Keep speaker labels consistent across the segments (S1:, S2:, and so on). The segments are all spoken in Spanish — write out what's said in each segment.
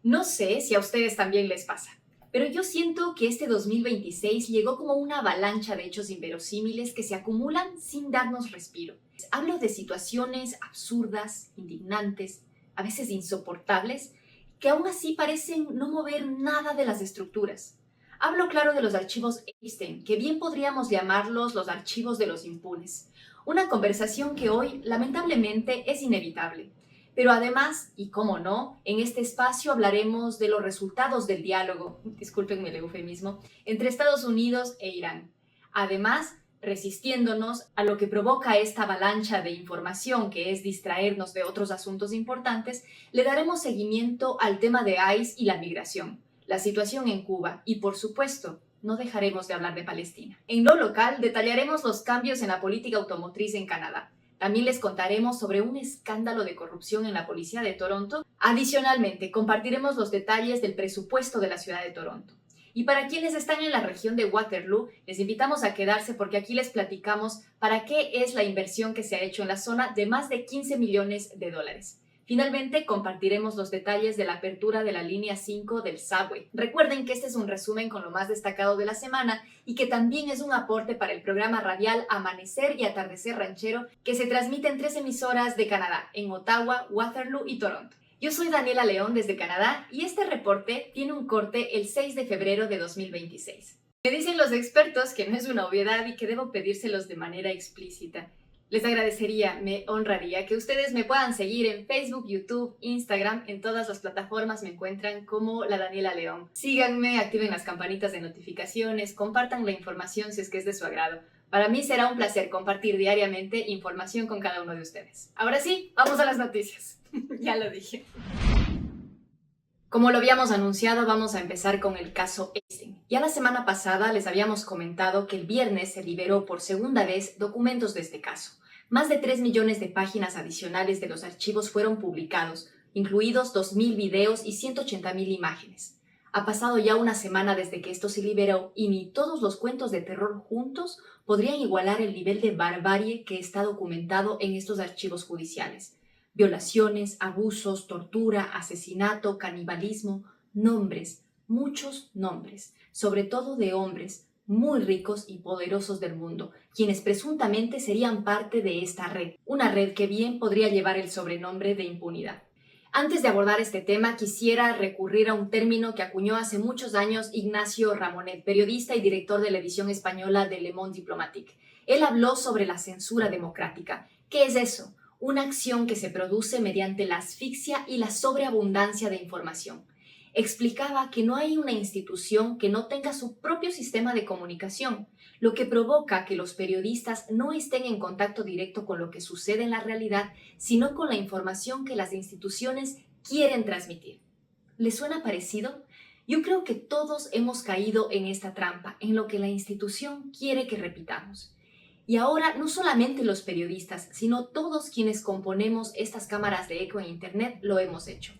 S1: No sé si a ustedes también les pasa, pero yo siento que este 2026 llegó como una avalancha de hechos inverosímiles que se acumulan sin darnos respiro. Hablo de situaciones absurdas, indignantes, a veces insoportables, que aún así parecen no mover nada de las estructuras. Hablo claro de los archivos Epstein, que bien podríamos llamarlos los archivos de los impunes. Una conversación que hoy, lamentablemente, es inevitable. Pero además, y cómo no, en este espacio hablaremos de los resultados del diálogo, discúlpenme el eufemismo, entre Estados Unidos e Irán. Además, resistiéndonos a lo que provoca esta avalancha de información, que es distraernos de otros asuntos importantes, le daremos seguimiento al tema de ICE y la migración, la situación en Cuba y, por supuesto, no dejaremos de hablar de Palestina. En lo local, detallaremos los cambios en la política automotriz en Canadá. También les contaremos sobre un escándalo de corrupción en la policía de Toronto. Adicionalmente, compartiremos los detalles del presupuesto de la ciudad de Toronto. Y para quienes están en la región de Waterloo, les invitamos a quedarse porque aquí les platicamos para qué es la inversión que se ha hecho en la zona de más de 15 millones de dólares. Finalmente, compartiremos los detalles de la apertura de la línea 5 del Subway. Recuerden que este es un resumen con lo más destacado de la semana y que también es un aporte para el programa radial Amanecer y Atardecer Ranchero, que se transmite en 3 emisoras de Canadá, en Ottawa, Waterloo y Toronto. Yo soy Daniela León desde Canadá y este reporte tiene un corte el 6 de febrero de 2026. Me dicen los expertos que no es una obviedad y que debo pedírselos de manera explícita. Les agradecería, me honraría que ustedes me puedan seguir en Facebook, YouTube, Instagram, en todas las plataformas me encuentran como la Daniela León. Síganme, activen las campanitas de notificaciones, compartan la información si es que es de su agrado. Para mí será un placer compartir diariamente información con cada uno de ustedes. Ahora sí, vamos a las noticias. Ya lo dije. Como lo habíamos anunciado, vamos a empezar con el caso Epstein. Ya la semana pasada les habíamos comentado que el viernes se liberó por segunda vez documentos de este caso. Más de 3 millones de páginas adicionales de los archivos fueron publicados, incluidos 2.000 videos y 180.000 imágenes. Ha pasado ya una semana desde que esto se liberó y ni todos los cuentos de terror juntos podrían igualar el nivel de barbarie que está documentado en estos archivos judiciales. Violaciones, abusos, tortura, asesinato, canibalismo, nombres, muchos nombres, sobre todo de hombres muy ricos y poderosos del mundo, quienes presuntamente serían parte de esta red, una red que bien podría llevar el sobrenombre de impunidad. Antes de abordar este tema, quisiera recurrir a un término que acuñó hace muchos años Ignacio Ramonet, periodista y director de la edición española de Le Monde Diplomatique. Él habló sobre la censura democrática. ¿Qué es eso? Una acción que se produce mediante la asfixia y la sobreabundancia de información. Explicaba que no hay una institución que no tenga su propio sistema de comunicación, lo que provoca que los periodistas no estén en contacto directo con lo que sucede en la realidad, sino con la información que las instituciones quieren transmitir. ¿Les suena parecido? Yo creo que todos hemos caído en esta trampa, en lo que la institución quiere que repitamos. Y ahora no solamente los periodistas, sino todos quienes componemos estas cámaras de eco en Internet lo hemos hecho.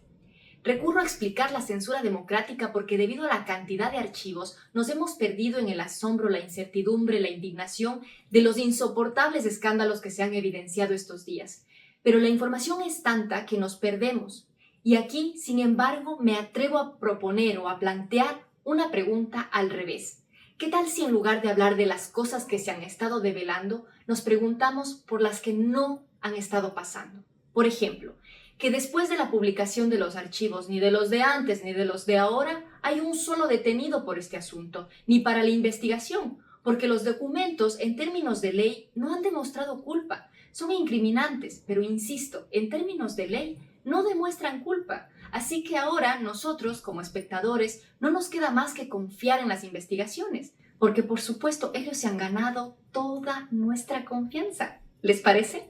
S1: Recurro a explicar la censura democrática porque debido a la cantidad de archivos nos hemos perdido en el asombro, la incertidumbre, la indignación de los insoportables escándalos que se han evidenciado estos días. Pero la información es tanta que nos perdemos. Y aquí, sin embargo, me atrevo a proponer o a plantear una pregunta al revés. ¿Qué tal si en lugar de hablar de las cosas que se han estado develando, nos preguntamos por las que no han estado pasando? Por ejemplo, que después de la publicación de los archivos, ni de los de antes ni de los de ahora, hay un solo detenido por este asunto, ni para la investigación, porque los documentos, en términos de ley, no han demostrado culpa. Son incriminantes, pero insisto, en términos de ley, no demuestran culpa. Así que ahora nosotros, como espectadores, no nos queda más que confiar en las investigaciones, porque por supuesto ellos se han ganado toda nuestra confianza. ¿Les parece?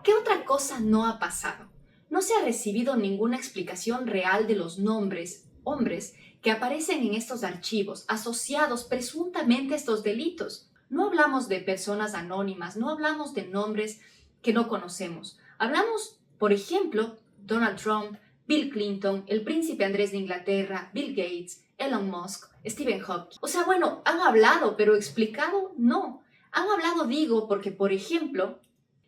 S1: ¿Qué otra cosa no ha pasado? No se ha recibido ninguna explicación real de los nombres, hombres, que aparecen en estos archivos, asociados presuntamente a estos delitos. No hablamos de personas anónimas, no hablamos de nombres que no conocemos. Hablamos, por ejemplo, Donald Trump, Bill Clinton, el príncipe Andrés de Inglaterra, Bill Gates, Elon Musk, Stephen Hawking. O sea, bueno, han hablado, pero explicado no. Han hablado, digo, porque, por ejemplo,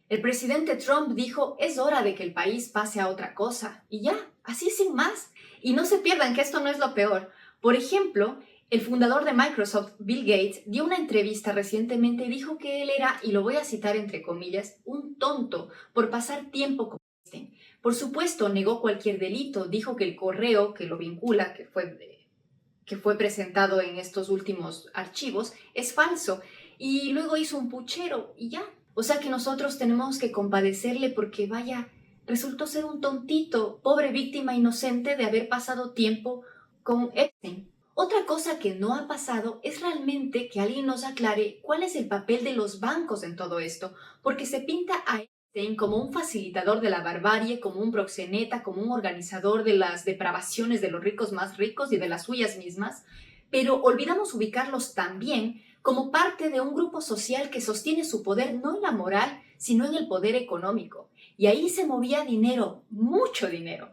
S1: el presidente Trump dijo, es hora de que el país pase a otra cosa. Y ya, así sin más. Y no se pierdan que esto no es lo peor. Por ejemplo, el fundador de Microsoft, Bill Gates, dio una entrevista recientemente y dijo que él era, y lo voy a citar entre comillas, un tonto por pasar tiempo con Einstein. Por supuesto, negó cualquier delito, dijo que el correo que lo vincula, que fue presentado en estos últimos archivos, es falso. Y luego hizo un puchero y ya. O sea que nosotros tenemos que compadecerle porque vaya, resultó ser un tontito, pobre víctima inocente de haber pasado tiempo con Epstein. Otra cosa que no ha pasado es realmente que alguien nos aclare cuál es el papel de los bancos en todo esto, porque se pinta a Epstein como un facilitador de la barbarie, como un proxeneta, como un organizador de las depravaciones de los ricos más ricos y de las suyas mismas, pero olvidamos ubicarlos también como parte de un grupo social que sostiene su poder no en la moral, sino en el poder económico. Y ahí se movía dinero, mucho dinero.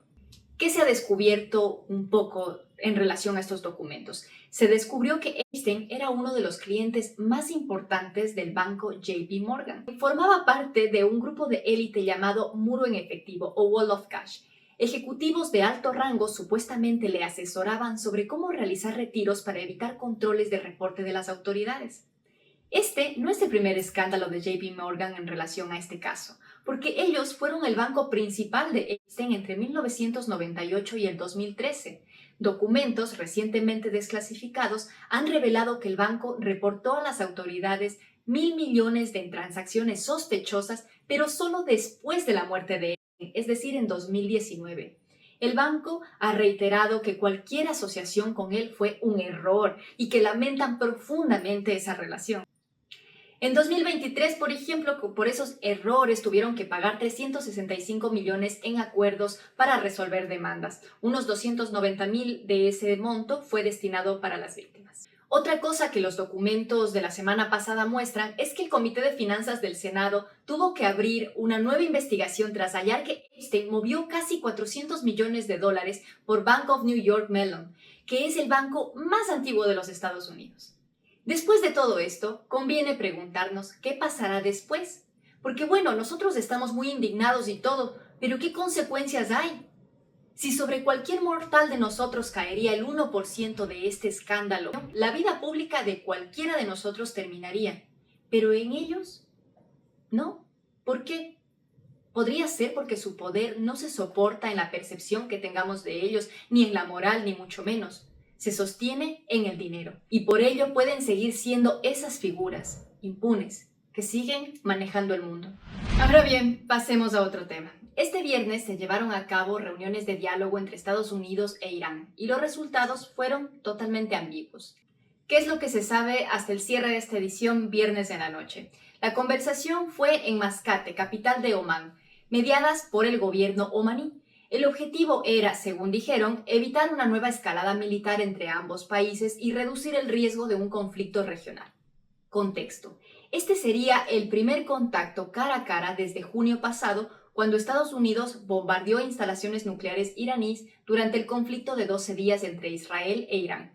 S1: ¿Qué se ha descubierto un poco en relación a estos documentos? Se descubrió que Einstein era uno de los clientes más importantes del banco JP Morgan. Formaba parte de un grupo de élite llamado Muro en Efectivo o Wall of Cash. Ejecutivos de alto rango supuestamente le asesoraban sobre cómo realizar retiros para evitar controles de reporte de las autoridades. Este no es el primer escándalo de JP Morgan en relación a este caso, porque ellos fueron el banco principal de Einstein entre 1998 y el 2013. Documentos recientemente desclasificados han revelado que el banco reportó a las autoridades 1.000 millones en transacciones sospechosas, pero solo después de la muerte de Einstein, es decir, en 2019. El banco ha reiterado que cualquier asociación con él fue un error y que lamentan profundamente esa relación. En 2023, por ejemplo, por esos errores tuvieron que pagar 365 millones en acuerdos para resolver demandas. Unos 290.000 de ese monto fue destinado para las víctimas. Otra cosa que los documentos de la semana pasada muestran es que el Comité de Finanzas del Senado tuvo que abrir una nueva investigación tras hallar que Epstein movió casi 400 millones de dólares por Bank of New York Mellon, que es el banco más antiguo de los Estados Unidos. Después de todo esto, conviene preguntarnos qué pasará después. Porque bueno, nosotros estamos muy indignados y todo, pero ¿qué consecuencias hay? Si sobre cualquier mortal de nosotros caería el 1% de este escándalo, la vida pública de cualquiera de nosotros terminaría. Pero en ellos, no. ¿Por qué? Podría ser porque su poder no se soporta en la percepción que tengamos de ellos, ni en la moral, ni mucho menos. Se sostiene en el dinero y por ello pueden seguir siendo esas figuras impunes que siguen manejando el mundo. Ahora bien, pasemos a otro tema. Este viernes se llevaron a cabo reuniones de diálogo entre Estados Unidos e Irán y los resultados fueron totalmente ambiguos. ¿Qué es lo que se sabe hasta el cierre de esta edición viernes en la noche? La conversación fue en Mascate, capital de Omán, mediadas por el gobierno omaní. El objetivo era, según dijeron, evitar una nueva escalada militar entre ambos países y reducir el riesgo de un conflicto regional. Contexto. Este sería el primer contacto cara a cara desde junio pasado, cuando Estados Unidos bombardeó instalaciones nucleares iraníes durante el conflicto de 12 días entre Israel e Irán.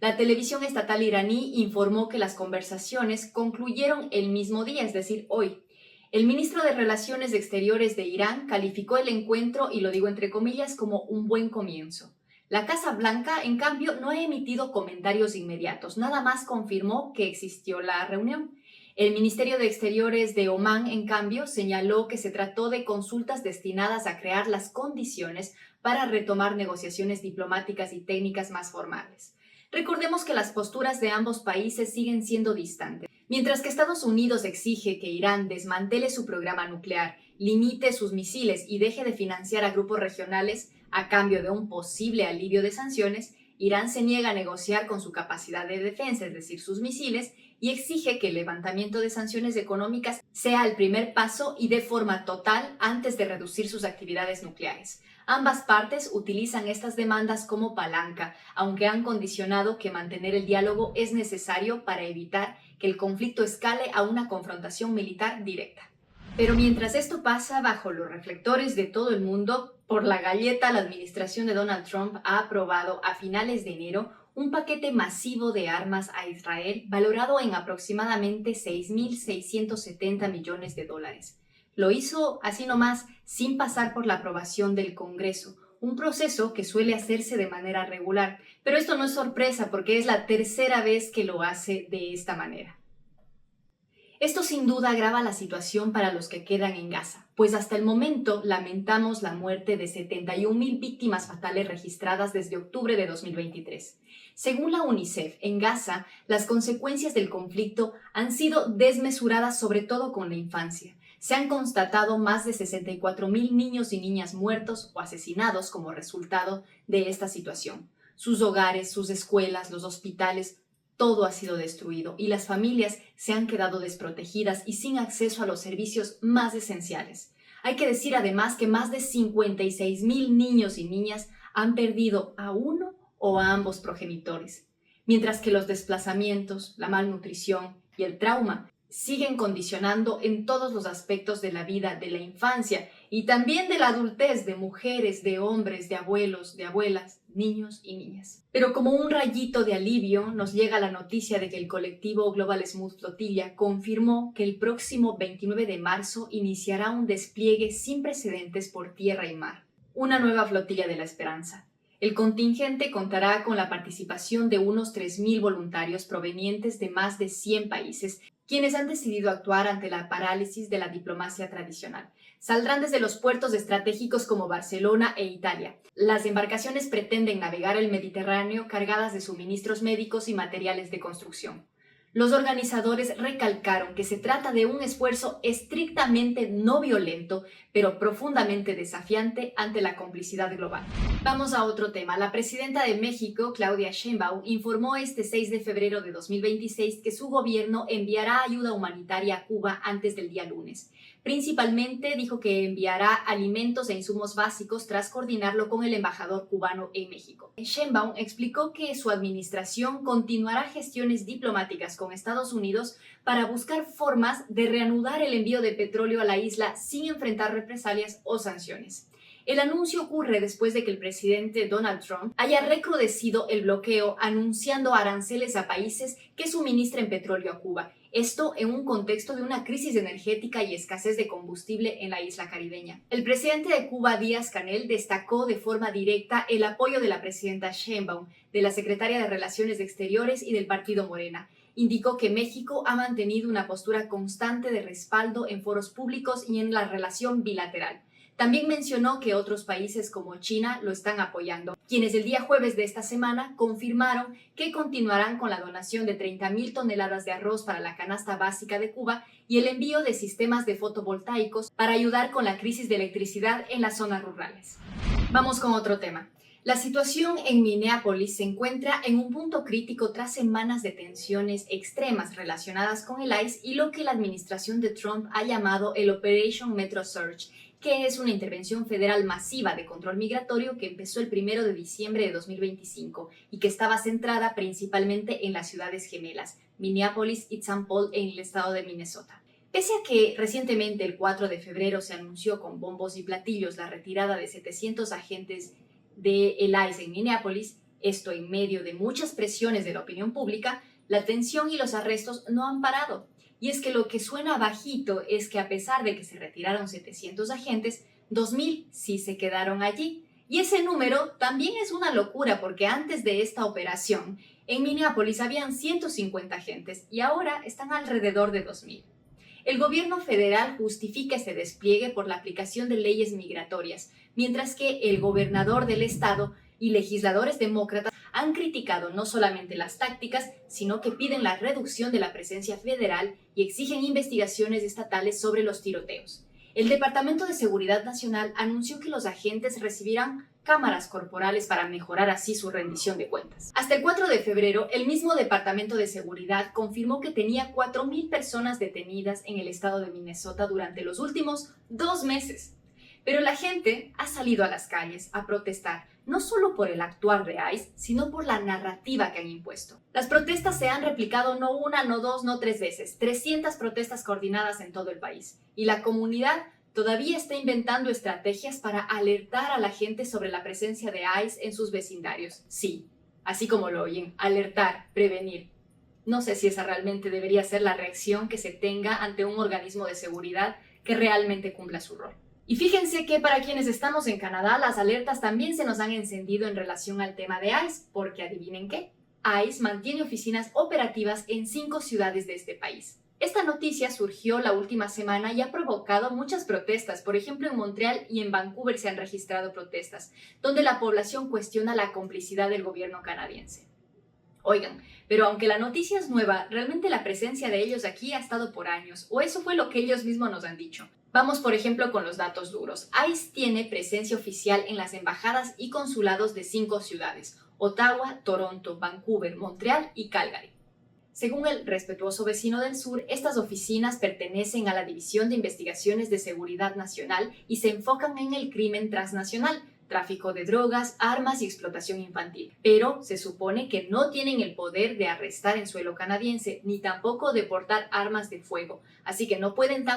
S1: La televisión estatal iraní informó que las conversaciones concluyeron el mismo día, es decir, hoy. El ministro de Relaciones Exteriores de Irán calificó el encuentro, y lo digo entre comillas, como un buen comienzo. La Casa Blanca, en cambio, no ha emitido comentarios inmediatos, nada más confirmó que existió la reunión. El Ministerio de Exteriores de Omán, en cambio, señaló que se trató de consultas destinadas a crear las condiciones para retomar negociaciones diplomáticas y técnicas más formales. Recordemos que las posturas de ambos países siguen siendo distantes. Mientras que Estados Unidos exige que Irán desmantele su programa nuclear, limite sus misiles y deje de financiar a grupos regionales a cambio de un posible alivio de sanciones, Irán se niega a negociar con su capacidad de defensa, es decir, sus misiles, y exige que el levantamiento de sanciones económicas sea el primer paso y de forma total antes de reducir sus actividades nucleares. Ambas partes utilizan estas demandas como palanca, aunque han condicionado que mantener el diálogo es necesario para evitar que el conflicto escale a una confrontación militar directa. Pero mientras esto pasa bajo los reflectores de todo el mundo, por la galleta la administración de Donald Trump ha aprobado a finales de enero un paquete masivo de armas a Israel valorado en aproximadamente 6.670 millones de dólares. Lo hizo así nomás, sin pasar por la aprobación del Congreso, un proceso que suele hacerse de manera regular, pero esto no es sorpresa porque es la tercera vez que lo hace de esta manera. Esto sin duda agrava la situación para los que quedan en Gaza, pues hasta el momento lamentamos la muerte de 71.000 víctimas fatales registradas desde octubre de 2023. Según la UNICEF, en Gaza, las consecuencias del conflicto han sido desmesuradas, sobre todo con la infancia. Se han constatado más de 64.000 niños y niñas muertos o asesinados como resultado de esta situación. Sus hogares, sus escuelas, los hospitales, todo ha sido destruido y las familias se han quedado desprotegidas y sin acceso a los servicios más esenciales. Hay que decir además que más de 56.000 niños y niñas han perdido a uno o a ambos progenitores, mientras que los desplazamientos, la malnutrición y el trauma siguen condicionando en todos los aspectos de la vida de la infancia y también de la adultez de mujeres, de hombres, de abuelos, de abuelas, niños y niñas. Pero como un rayito de alivio nos llega la noticia de que el colectivo Global Smooth Flotilla confirmó que el próximo 29 de marzo iniciará un despliegue sin precedentes por tierra y mar, una nueva flotilla de la esperanza. El contingente contará con la participación de unos 3.000 voluntarios provenientes de más de 100 países, quienes han decidido actuar ante la parálisis de la diplomacia tradicional. Saldrán desde los puertos estratégicos como Barcelona e Italia. Las embarcaciones pretenden navegar el Mediterráneo cargadas de suministros médicos y materiales de construcción. Los organizadores recalcaron que se trata de un esfuerzo estrictamente no violento, pero profundamente desafiante ante la complicidad global. Vamos a otro tema. La presidenta de México, Claudia Sheinbaum, informó este 6 de febrero de 2026 que su gobierno enviará ayuda humanitaria a Cuba antes del día lunes. Principalmente dijo que enviará alimentos e insumos básicos tras coordinarlo con el embajador cubano en México. Sheinbaum explicó que su administración continuará gestiones diplomáticas con Estados Unidos para buscar formas de reanudar el envío de petróleo a la isla sin enfrentar represalias o sanciones. El anuncio ocurre después de que el presidente Donald Trump haya recrudecido el bloqueo anunciando aranceles a países que suministren petróleo a Cuba. Esto en un contexto de una crisis energética y escasez de combustible en la isla caribeña. El presidente de Cuba, Díaz-Canel, destacó de forma directa el apoyo de la presidenta Sheinbaum, de la secretaria de Relaciones Exteriores y del partido Morena. Indicó que México ha mantenido una postura constante de respaldo en foros públicos y en la relación bilateral. También mencionó que otros países como China lo están apoyando, quienes el día jueves de esta semana confirmaron que continuarán con la donación de 30.000 toneladas de arroz para la canasta básica de Cuba y el envío de sistemas de fotovoltaicos para ayudar con la crisis de electricidad en las zonas rurales. Vamos con otro tema. La situación en Minneapolis se encuentra en un punto crítico tras semanas de tensiones extremas relacionadas con el ICE y lo que la administración de Trump ha llamado el Operation Metro Surge, que es una intervención federal masiva de control migratorio que empezó el 1 de diciembre de 2025 y que estaba centrada principalmente en las ciudades gemelas, Minneapolis y St. Paul en el estado de Minnesota. Pese a que recientemente el 4 de febrero se anunció con bombos y platillos la retirada de 700 agentes del ICE en Minneapolis, esto en medio de muchas presiones de la opinión pública, la tensión y los arrestos no han parado. Y es que lo que suena bajito es que a pesar de que se retiraron 700 agentes, 2.000 sí se quedaron allí. Y ese número también es una locura porque antes de esta operación, en Minneapolis habían 150 agentes y ahora están alrededor de 2.000. El gobierno federal justifica este despliegue por la aplicación de leyes migratorias, mientras que el gobernador del estado y legisladores demócratas han criticado no solamente las tácticas, sino que piden la reducción de la presencia federal y exigen investigaciones estatales sobre los tiroteos. El Departamento de Seguridad Nacional anunció que los agentes recibirán cámaras corporales para mejorar así su rendición de cuentas. Hasta el 4 de febrero, el mismo Departamento de Seguridad confirmó que tenía 4.000 personas detenidas en el estado de Minnesota durante los últimos 2 meses. Pero la gente ha salido a las calles a protestar, no solo por el actuar de ICE, sino por la narrativa que han impuesto. Las protestas se han replicado no una, no dos, no 3 veces, 300 protestas coordinadas en todo el país. Y la comunidad todavía está inventando estrategias para alertar a la gente sobre la presencia de ICE en sus vecindarios. Sí, así como lo oyen, alertar, prevenir. No sé si esa realmente debería ser la reacción que se tenga ante un organismo de seguridad que realmente cumpla su rol. Y fíjense que para quienes estamos en Canadá, las alertas también se nos han encendido en relación al tema de ICE, porque adivinen qué, ICE mantiene oficinas operativas en 5 ciudades de este país. Esta noticia surgió la última semana y ha provocado muchas protestas. Por ejemplo, en Montreal y en Vancouver se han registrado protestas, donde la población cuestiona la complicidad del gobierno canadiense. Oigan, pero aunque la noticia es nueva, realmente la presencia de ellos aquí ha estado por años, o eso fue lo que ellos mismos nos han dicho. Vamos, por ejemplo, con los datos duros. ICE tiene presencia oficial en las embajadas y consulados de 5 ciudades: Ottawa, Toronto, Vancouver, Montreal y Calgary. Según el respetuoso vecino del sur, estas oficinas pertenecen a la División de Investigaciones de Seguridad Nacional y se enfocan en el crimen transnacional, tráfico de drogas, armas y explotación infantil. Pero se supone que no tienen el poder de arrestar en suelo canadiense, ni tampoco de portar armas de fuego, así que no pueden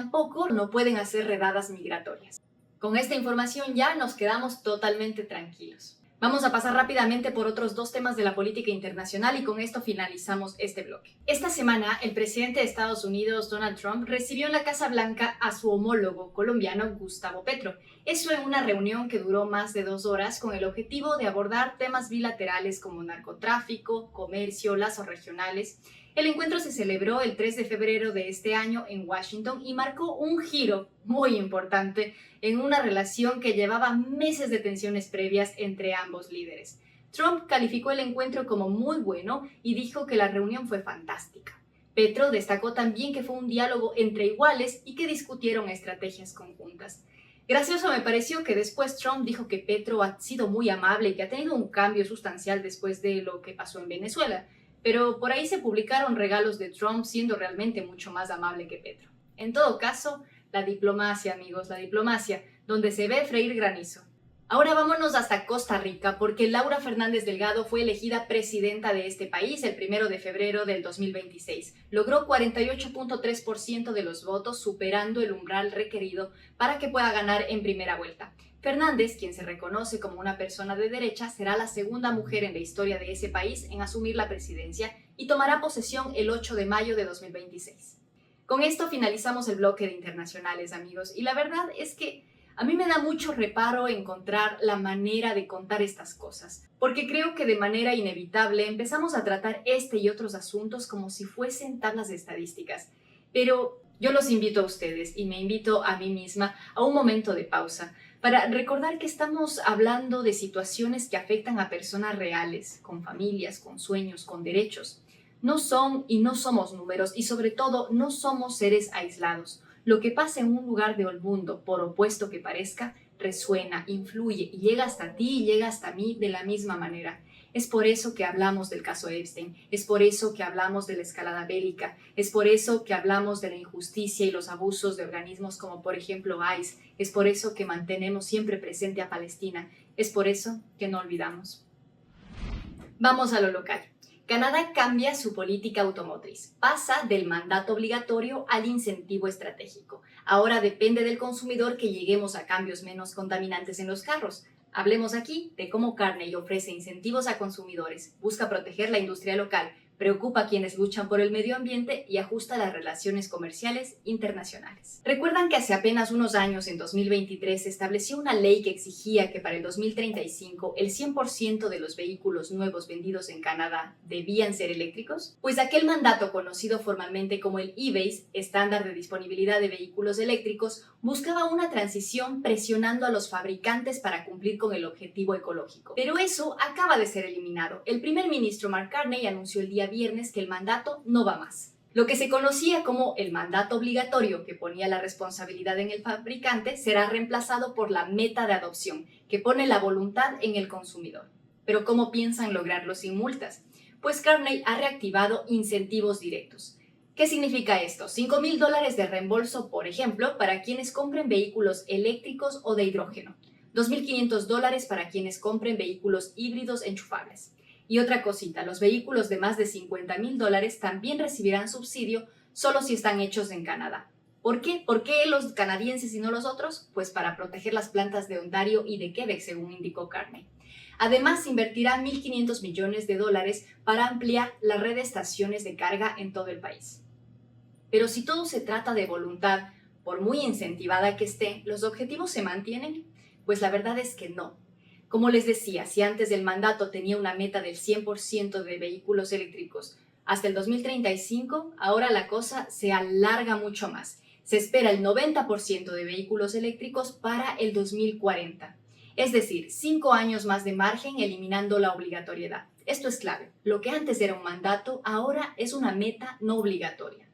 S1: hacer redadas migratorias. Con esta información ya nos quedamos totalmente tranquilos. Vamos a pasar rápidamente por otros 2 temas de la política internacional y con esto finalizamos este bloque. Esta semana, el presidente de Estados Unidos, Donald Trump, recibió en la Casa Blanca a su homólogo colombiano, Gustavo Petro. Eso en una reunión que duró más de 2 horas con el objetivo de abordar temas bilaterales como narcotráfico, comercio, lazos regionales. El encuentro se celebró el 3 de febrero de este año en Washington y marcó un giro muy importante en una relación que llevaba meses de tensiones previas entre ambos líderes. Trump calificó el encuentro como muy bueno y dijo que la reunión fue fantástica. Petro destacó también que fue un diálogo entre iguales y que discutieron estrategias conjuntas. Gracioso me pareció que después Trump dijo que Petro ha sido muy amable y que ha tenido un cambio sustancial después de lo que pasó en Venezuela. Pero por ahí se publicaron regalos de Trump siendo realmente mucho más amable que Petro. En todo caso, la diplomacia, amigos, la diplomacia, donde se ve freír granizo. Ahora vámonos hasta Costa Rica, porque Laura Fernández Delgado fue elegida presidenta de este país el 1 de febrero del 2026. Logró 48.3% de los votos, superando el umbral requerido para que pueda ganar en primera vuelta. Fernández, quien se reconoce como una persona de derecha, será la segunda mujer en la historia de ese país en asumir la presidencia y tomará posesión el 8 de mayo de 2026. Con esto finalizamos el bloque de internacionales, amigos, y la verdad es que a mí me da mucho reparo encontrar la manera de contar estas cosas, porque creo que de manera inevitable empezamos a tratar este y otros asuntos como si fuesen tablas de estadísticas. Pero yo los invito a ustedes y me invito a mí misma a un momento de pausa para recordar que estamos hablando de situaciones que afectan a personas reales, con familias, con sueños, con derechos. No son y no somos números y sobre todo no somos seres aislados. Lo que pasa en un lugar del mundo, por opuesto que parezca, resuena, influye y llega hasta ti y llega hasta mí de la misma manera. Es por eso que hablamos del caso Epstein, es por eso que hablamos de la escalada bélica, es por eso que hablamos de la injusticia y los abusos de organismos como por ejemplo ICE, es por eso que mantenemos siempre presente a Palestina, es por eso que no olvidamos. Vamos a lo local. Canadá cambia su política automotriz, pasa del mandato obligatorio al incentivo estratégico. Ahora depende del consumidor que lleguemos a cambios menos contaminantes en los carros. Hablemos aquí de cómo Carney ofrece incentivos a consumidores, busca proteger la industria local, preocupa a quienes luchan por el medio ambiente y ajusta las relaciones comerciales internacionales. ¿Recuerdan que hace apenas unos años, en 2023, se estableció una ley que exigía que para el 2035 el 100% de los vehículos nuevos vendidos en Canadá debían ser eléctricos? Pues aquel mandato, conocido formalmente como el EBASE, estándar de disponibilidad de vehículos eléctricos, buscaba una transición presionando a los fabricantes para cumplir con el objetivo ecológico. Pero eso acaba de ser eliminado. El primer ministro Mark Carney anunció el día viernes que el mandato no va más. Lo que se conocía como el mandato obligatorio, que ponía la responsabilidad en el fabricante, será reemplazado por la meta de adopción, que pone la voluntad en el consumidor. Pero ¿cómo piensan lograrlo sin multas? Pues Carney ha reactivado incentivos directos. ¿Qué significa esto? $5,000 de reembolso, por ejemplo, para quienes compren vehículos eléctricos o de hidrógeno. $2,500 para quienes compren vehículos híbridos enchufables. Y otra cosita, los vehículos de más de $50,000 también recibirán subsidio solo si están hechos en Canadá. ¿Por qué? ¿Por qué los canadienses y no los otros? Pues para proteger las plantas de Ontario y de Quebec, según indicó Carney. Además, invertirá $1,500 millones para ampliar la red de estaciones de carga en todo el país. Pero si todo se trata de voluntad, Por muy incentivada que esté, ¿los objetivos se mantienen? Pues la verdad es que no. Como les decía, si antes del mandato tenía una meta del 100% de vehículos eléctricos hasta el 2035, ahora la cosa se alarga mucho más. Se espera el 90% de vehículos eléctricos para el 2040. Es decir, 5 años más de margen eliminando la obligatoriedad. Esto es clave. Lo que antes era un mandato, ahora es una meta no obligatoria.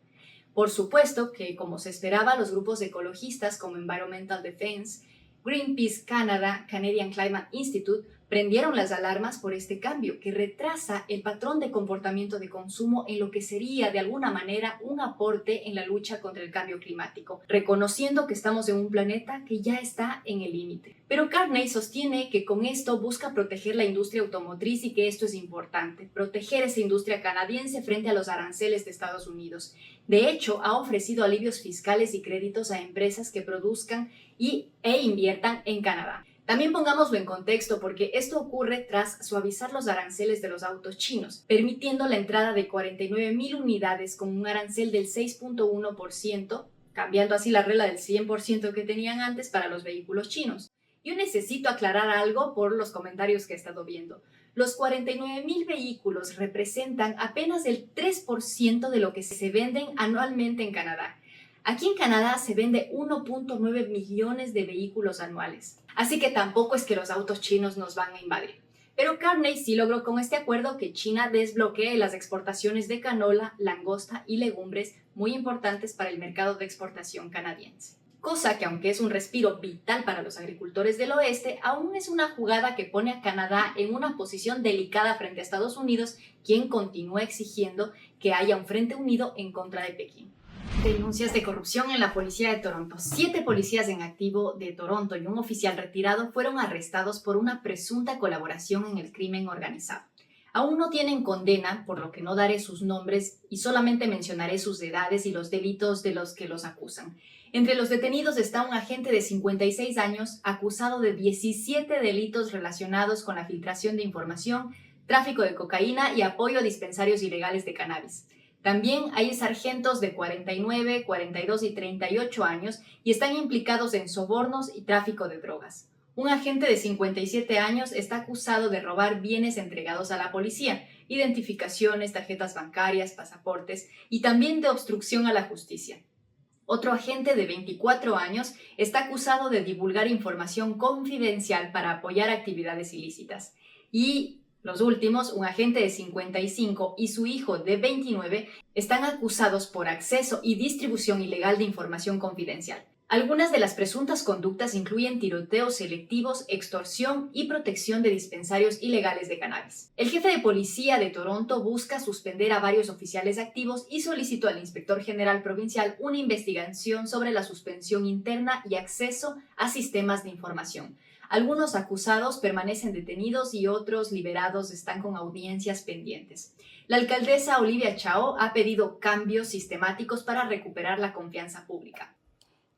S1: Por supuesto que, como se esperaba, los grupos ecologistas como Environmental Defense, Greenpeace Canada, Canadian Climate Institute prendieron las alarmas por este cambio que retrasa el patrón de comportamiento de consumo en lo que sería de alguna manera un aporte en la lucha contra el cambio climático, reconociendo que estamos en un planeta que ya está en el límite. Pero Carney sostiene que con esto busca proteger la industria automotriz y que esto es importante, proteger esa industria canadiense frente a los aranceles de Estados Unidos. De hecho, ha ofrecido alivios fiscales y créditos a empresas que produzcan e inviertan en Canadá. También pongámoslo en contexto porque esto ocurre tras suavizar los aranceles de los autos chinos, permitiendo la entrada de 49,000 unidades con un arancel del 6.1%, cambiando así la regla del 100% que tenían antes para los vehículos chinos. Yo necesito aclarar algo por los comentarios que he estado viendo. Los 49,000 vehículos representan apenas el 3% de lo que se venden anualmente en Canadá. Aquí en Canadá se vende 1.9 millones de vehículos anuales. Así que tampoco es que los autos chinos nos van a invadir. Pero Carney sí logró con este acuerdo que China desbloquee las exportaciones de canola, langosta y legumbres muy importantes para el mercado de exportación canadiense. Cosa que, aunque es un respiro vital para los agricultores del oeste, aún es una jugada que pone a Canadá en una posición delicada frente a Estados Unidos, quien continúa exigiendo que haya un frente unido en contra de Pekín. Denuncias de corrupción en la policía de Toronto. 7 policías en activo de Toronto y un oficial retirado fueron arrestados por una presunta colaboración en el crimen organizado. Aún no tienen condena, por lo que no daré sus nombres y solamente mencionaré sus edades y los delitos de los que los acusan. Entre los detenidos está un agente de 56 años acusado de 17 delitos relacionados con la filtración de información, tráfico de cocaína y apoyo a dispensarios ilegales de cannabis. También hay sargentos de 49, 42 y 38 años y están implicados en sobornos y tráfico de drogas. Un agente de 57 años está acusado de robar bienes entregados a la policía, identificaciones, tarjetas bancarias, pasaportes y también de obstrucción a la justicia. Otro agente de 24 años está acusado de divulgar información confidencial para apoyar actividades ilícitas. Y los últimos, un agente de 55 y su hijo de 29, están acusados por acceso y distribución ilegal de información confidencial. Algunas de las presuntas conductas incluyen tiroteos selectivos, extorsión y protección de dispensarios ilegales de cannabis. El jefe de policía de Toronto busca suspender a varios oficiales activos y solicitó al inspector general provincial una investigación sobre la suspensión interna y acceso a sistemas de información. Algunos acusados permanecen detenidos y otros liberados están con audiencias pendientes. La alcaldesa Olivia Chow ha pedido cambios sistemáticos para recuperar la confianza pública.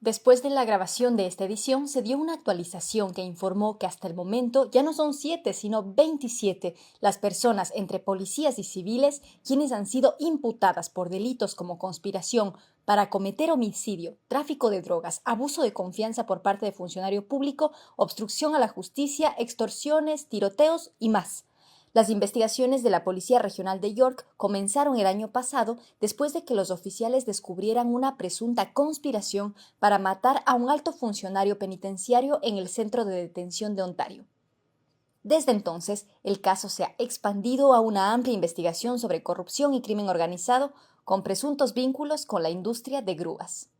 S2: Después de la grabación de esta edición, se dio una actualización que informó que hasta el momento ya no son 7, sino 27 las personas entre policías y civiles quienes han sido imputadas por delitos como conspiración para cometer homicidio, tráfico de drogas, abuso de confianza por parte de funcionario público, obstrucción a la justicia, extorsiones, tiroteos y más. Las investigaciones de la Policía Regional de York comenzaron el año pasado después de que los oficiales descubrieran una presunta conspiración para matar a un alto funcionario penitenciario en el centro de detención de Ontario. Desde entonces, el caso se ha expandido a una amplia investigación sobre corrupción y crimen organizado con presuntos vínculos con la industria de grúas.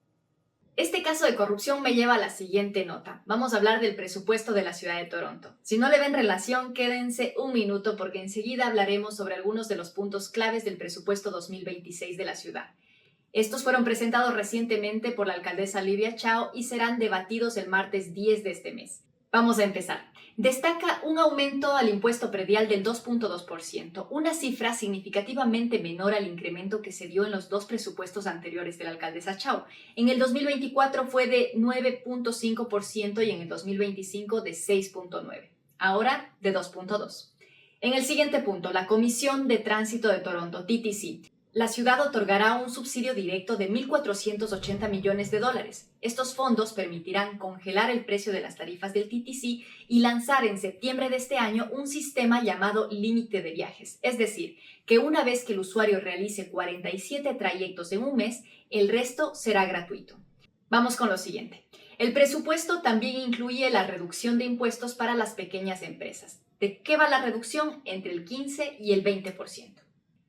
S1: Este caso de corrupción me lleva a la siguiente nota. Vamos a hablar del presupuesto de la ciudad de Toronto. Si no le ven relación, quédense un minuto porque enseguida hablaremos sobre algunos de los puntos claves del presupuesto 2026 de la ciudad. Estos fueron presentados recientemente por la alcaldesa Olivia Chow y serán debatidos el martes 10 de este mes. Vamos a empezar. Destaca un aumento al impuesto predial del 2.2%, una cifra significativamente menor al incremento que se dio en los dos presupuestos anteriores de la alcaldesa Chow. En el 2024 fue de 9.5% y en el 2025 de 6.9%. Ahora de 2.2%. En el siguiente punto, la Comisión de Tránsito de Toronto, TTC, La ciudad otorgará un subsidio directo de 1.480 millones de dólares. Estos fondos permitirán congelar el precio de las tarifas del TTC y lanzar en septiembre de este año un sistema llamado límite de viajes. Es decir, que una vez que el usuario realice 47 trayectos en un mes, el resto será gratuito. Vamos con lo siguiente. El presupuesto también incluye la reducción de impuestos para las pequeñas empresas. ¿De qué va la reducción? Entre el 15 y el 20%.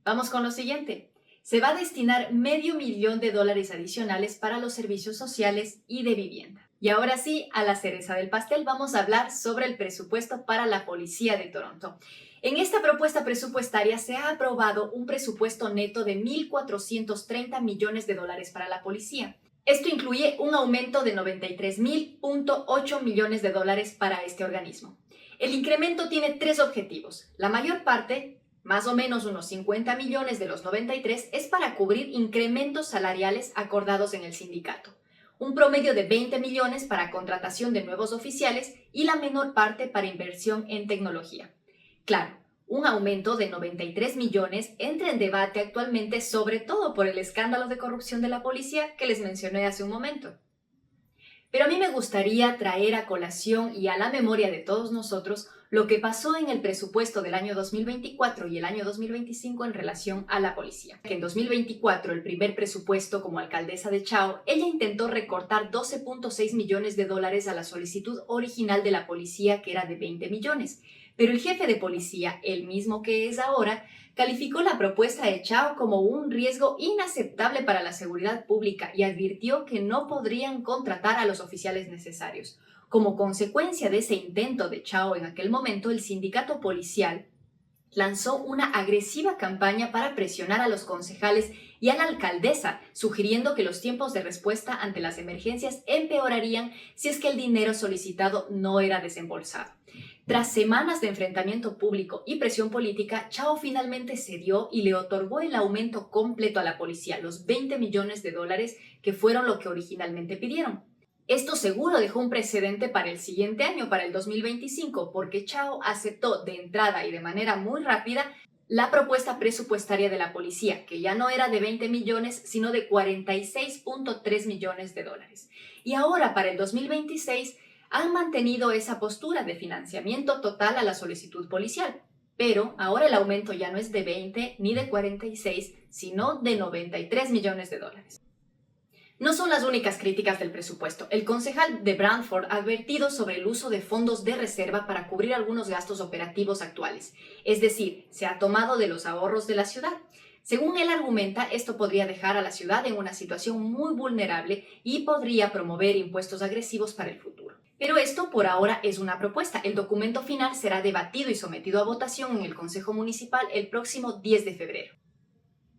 S1: Vamos con lo siguiente. Se va a destinar $500,000 adicionales para los servicios sociales y de vivienda. Y ahora sí, a la cereza del pastel, vamos a hablar sobre el presupuesto para la Policía de Toronto. En esta propuesta presupuestaria se ha aprobado un presupuesto neto de $1.430 millones para la policía. Esto incluye un aumento de $93.8 millones para este organismo. El incremento tiene tres objetivos. La mayor parte, más o menos unos 50 millones de los 93, es para cubrir incrementos salariales acordados en el sindicato. Un promedio de 20 millones para contratación de nuevos oficiales y la menor parte para inversión en tecnología. Claro, un aumento de 93 millones entra en debate actualmente, sobre todo por el escándalo de corrupción de la policía que les mencioné hace un momento. Pero a mí me gustaría traer a colación y a la memoria de todos nosotros lo que pasó en el presupuesto del año 2024 y el año 2025 en relación a la policía. Que en 2024, el primer presupuesto como alcaldesa de Chao, ella intentó recortar $12.6 millones a la solicitud original de la policía, que era de 20 millones. Pero el jefe de policía, el mismo que es ahora, calificó la propuesta de Chao como un riesgo inaceptable para la seguridad pública y advirtió que no podrían contratar a los oficiales necesarios. Como consecuencia de ese intento de Chao en aquel momento, el sindicato policial lanzó una agresiva campaña para presionar a los concejales y a la alcaldesa, sugiriendo que los tiempos de respuesta ante las emergencias empeorarían si es que el dinero solicitado no era desembolsado. Tras semanas de enfrentamiento público y presión política, Chao finalmente cedió y le otorgó el aumento completo a la policía, los $20 millones que fueron lo que originalmente pidieron. Esto seguro dejó un precedente para el siguiente año, para el 2025, porque Chao aceptó de entrada y de manera muy rápida la propuesta presupuestaria de la policía, que ya no era de 20 millones, sino de $46.3 millones. Y ahora, para el 2026, han mantenido esa postura de financiamiento total a la solicitud policial. Pero ahora el aumento ya no es de 20 ni de 46, sino de $93 millones. No son las únicas críticas del presupuesto. El concejal de Brantford ha advertido sobre el uso de fondos de reserva para cubrir algunos gastos operativos actuales. Es decir, se ha tomado de los ahorros de la ciudad. Según él argumenta, esto podría dejar a la ciudad en una situación muy vulnerable y podría promover impuestos agresivos para el futuro. Pero esto por ahora es una propuesta. El documento final será debatido y sometido a votación en el Consejo Municipal el próximo 10 de febrero.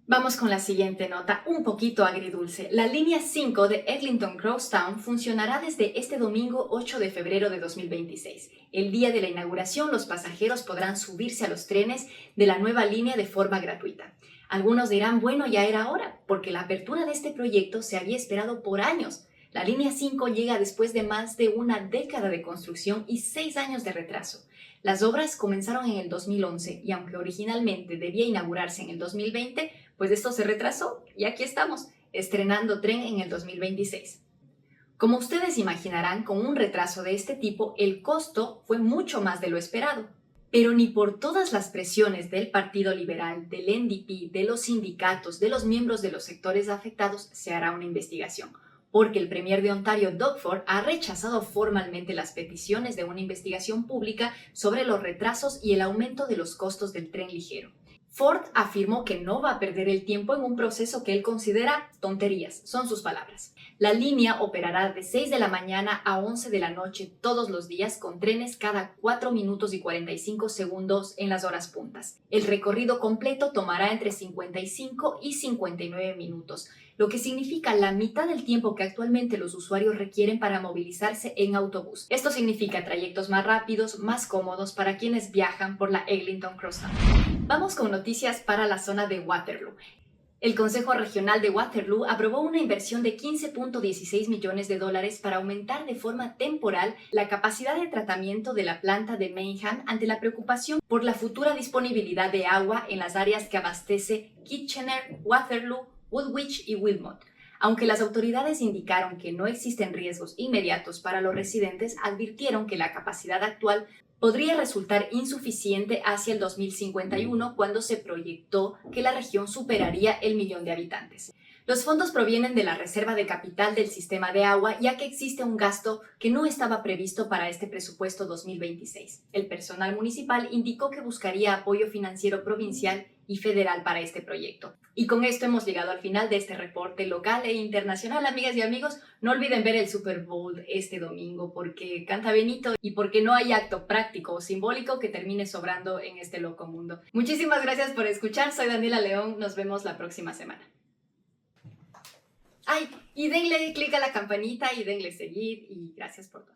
S1: Vamos con la siguiente nota, un poquito agridulce. La línea 5 de Eglinton Crosstown funcionará desde este domingo 8 de febrero de 2026. El día de la inauguración, los pasajeros podrán subirse a los trenes de la nueva línea de forma gratuita. Algunos dirán, bueno, ya era hora, porque la apertura de este proyecto se había esperado por años. La línea 5 llega después de más de una década de construcción y 6 años de retraso. Las obras comenzaron en el 2011 y aunque originalmente debía inaugurarse en el 2020, pues esto se retrasó y aquí estamos, estrenando tren en el 2026. Como ustedes imaginarán, con un retraso de este tipo, el costo fue mucho más de lo esperado. Pero ni por todas las presiones del Partido Liberal, del NDP, de los sindicatos, de los miembros de los sectores afectados, se hará una investigación. Porque el premier de Ontario, Doug Ford, ha rechazado formalmente las peticiones de una investigación pública sobre los retrasos y el aumento de los costos del tren ligero. Ford afirmó que no va a perder el tiempo en un proceso que él considera tonterías, son sus palabras. La línea operará de 6 de la mañana a 11 de la noche todos los días con trenes cada 4 minutos y 45 segundos en las horas puntas. El recorrido completo tomará entre 55 y 59 minutos, lo que significa la mitad del tiempo que actualmente los usuarios requieren para movilizarse en autobús. Esto significa trayectos más rápidos, más cómodos para quienes viajan por la Eglinton Crosstown. Vamos con noticias para la zona de Waterloo. El Consejo Regional de Waterloo aprobó una inversión de $15.16 millones para aumentar de forma temporal la capacidad de tratamiento de la planta de Maynham ante la preocupación por la futura disponibilidad de agua en las áreas que abastece Kitchener, Waterloo, Woolwich y Wilmot. Aunque las autoridades indicaron que no existen riesgos inmediatos para los residentes, advirtieron que la capacidad actual podría resultar insuficiente hacia el 2051, cuando se proyectó que la región superaría el 1.000.000 de habitantes. Los fondos provienen de la reserva de capital del sistema de agua, ya que existe un gasto que no estaba previsto para este presupuesto 2026. El personal municipal indicó que buscaría apoyo financiero provincial y federal para este proyecto. Y con esto hemos llegado al final de este reporte local e internacional. Amigas y amigos, no olviden ver el Super Bowl este domingo, porque canta Benito y porque no hay acto práctico o simbólico que termine sobrando en este loco mundo. Muchísimas gracias por escuchar. Soy Daniela León. Nos vemos la próxima semana. Ay, y denle click a la campanita y denle seguir y gracias por todo.